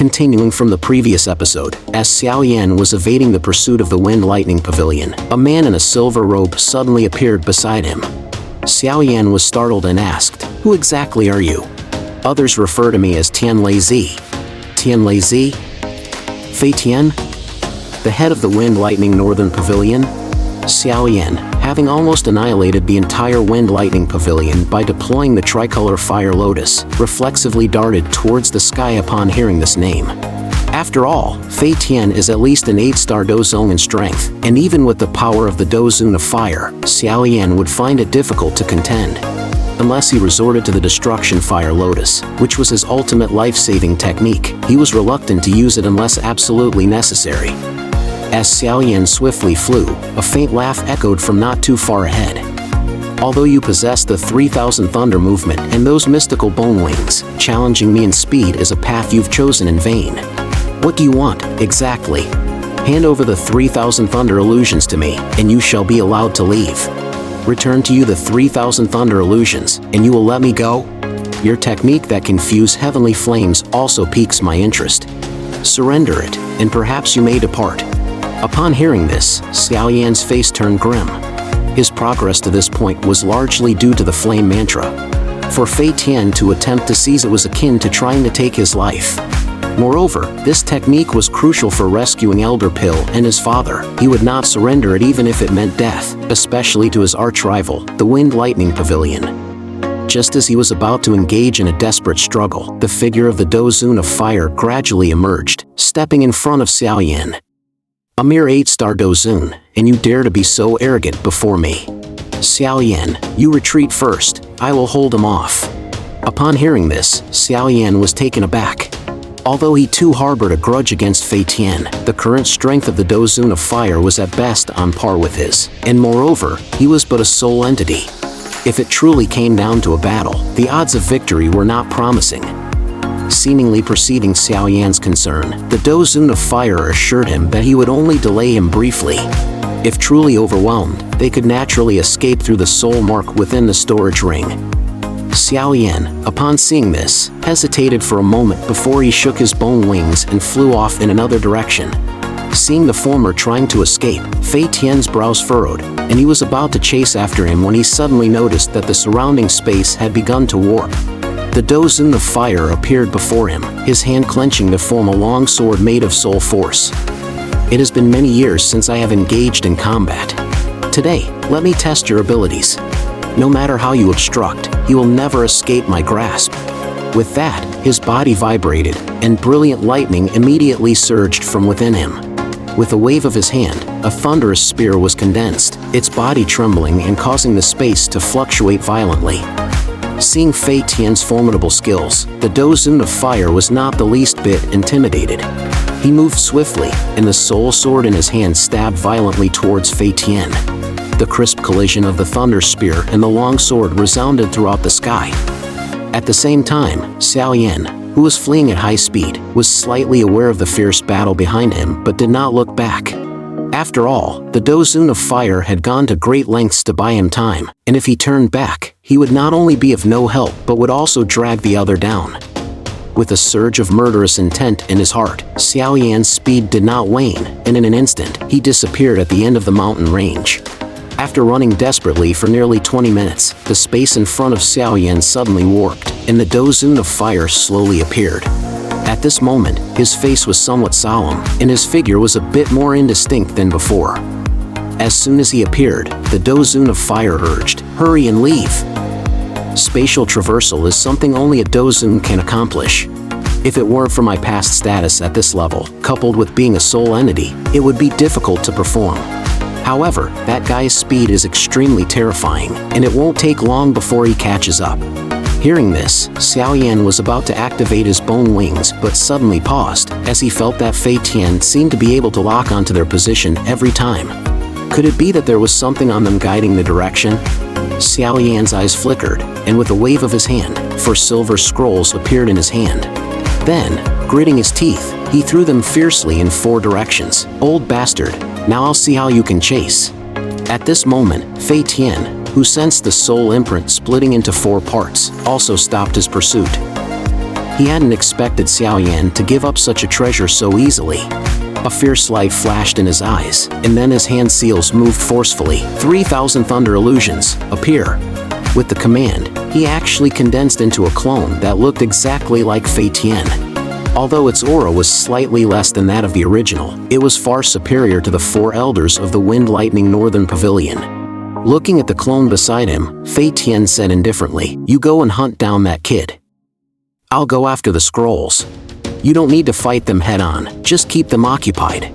Continuing from the previous episode, as Xiao Yan was evading the pursuit of the Wind Lightning Pavilion, a man in a silver robe suddenly appeared beside him. Xiao Yan was startled and asked, "Who exactly are you?" Others refer to me as Tianlei Zi. Tianlei Zi? Fei Tian? The head of the Wind Lightning Northern Pavilion? Xiao Yan, having almost annihilated the entire Wind Lightning Pavilion by deploying the tricolor Fire Lotus, reflexively darted towards the sky upon hearing this name. After all, Fei Tian is at least an 8-star Dozong in strength, and even with the power of the Dozun of Fire, Xiao Yan would find it difficult to contend. Unless he resorted to the Destruction Fire Lotus, which was his ultimate life-saving technique, he was reluctant to use it unless absolutely necessary. As Xiao Yan swiftly flew, a faint laugh echoed from not too far ahead. Although you possess the 3000 Thunder movement and those mystical bone wings, challenging me in speed is a path you've chosen in vain. What do you want, exactly? Hand over the 3000 Thunder illusions to me, and you shall be allowed to leave. Return to you the 3000 Thunder illusions, and you will let me go? Your technique that can fuse heavenly flames also piques my interest. Surrender it, and perhaps you may depart. Upon hearing this, Xiao Yan's face turned grim. His progress to this point was largely due to the flame mantra. For Fei Tian to attempt to seize it was akin to trying to take his life. Moreover, this technique was crucial for rescuing Elder Pill and his father. He would not surrender it even if it meant death, especially to his arch-rival, the Wind Lightning Pavilion. Just as he was about to engage in a desperate struggle, the figure of the Dozun of Fire gradually emerged, stepping in front of Xiao Yan. A mere 8-star Dozun, and you dare to be so arrogant before me. Xiao Yan, you retreat first, I will hold him off. Upon hearing this, Xiao Yan was taken aback. Although he too harbored a grudge against Fei Tian, the current strength of the Dozun of Fire was at best on par with his, and moreover, he was but a soul entity. If it truly came down to a battle, the odds of victory were not promising. Seemingly perceiving Xiao Yan's concern, the Dozun of Fire assured him that he would only delay him briefly. If truly overwhelmed, they could naturally escape through the soul mark within the storage ring. Xiao Yan, upon seeing this, hesitated for a moment before he shook his bone wings and flew off in another direction. Seeing the former trying to escape, Fei Tian's brows furrowed, and he was about to chase after him when he suddenly noticed that the surrounding space had begun to warp. The Dozun of Fire appeared before him, his hand clenching to form a long sword made of soul force. It has been many years since I have engaged in combat. Today, let me test your abilities. No matter how you obstruct, you will never escape my grasp. With that, his body vibrated, and brilliant lightning immediately surged from within him. With a wave of his hand, a thunderous spear was condensed, its body trembling and causing the space to fluctuate violently. Seeing Fei Tian's formidable skills, the Dozun of Fire was not the least bit intimidated. He moved swiftly, and the soul sword in his hand stabbed violently towards Fei Tian. The crisp collision of the thunder spear and the long sword resounded throughout the sky. At the same time, Xiao Yan, who was fleeing at high speed, was slightly aware of the fierce battle behind him but did not look back. After all, the Dozun of Fire had gone to great lengths to buy him time, and if he turned back, he would not only be of no help but would also drag the other down. With a surge of murderous intent in his heart, Xiao Yan's speed did not wane, and in an instant, he disappeared at the end of the mountain range. After running desperately for nearly 20 minutes, the space in front of Xiao Yan suddenly warped, and the Dozun of Fire slowly appeared. At this moment, his face was somewhat solemn, and his figure was a bit more indistinct than before. As soon as he appeared, the Dozun of Fire urged, "Hurry and leave." Spatial traversal is something only a Dozun can accomplish. If it weren't for my past status at this level, coupled with being a soul entity, it would be difficult to perform. However, that guy's speed is extremely terrifying, and it won't take long before he catches up. Hearing this, Xiao Yan was about to activate his bone wings but suddenly paused, as he felt that Fei Tian seemed to be able to lock onto their position every time. Could it be that there was something on them guiding the direction? Xiao Yan's eyes flickered, and with a wave of his hand, 4 silver scrolls appeared in his hand. Then, gritting his teeth, he threw them fiercely in 4 directions. "Old bastard, now I'll see how you can chase." At this moment, Fei Tian, who sensed the soul imprint splitting into 4 parts, also stopped his pursuit. He hadn't expected Xiaoyan to give up such a treasure so easily. A fierce light flashed in his eyes, and then his hand seals moved forcefully. 3,000 thunder illusions, appear. With the command, he actually condensed into a clone that looked exactly like Fei Tian. Although its aura was slightly less than that of the original, it was far superior to the 4 elders of the Wind Lightning Northern Pavilion. Looking at the clone beside him, Fei Tian said indifferently, "You go and hunt down that kid. I'll go after the scrolls. You don't need to fight them head-on, just keep them occupied."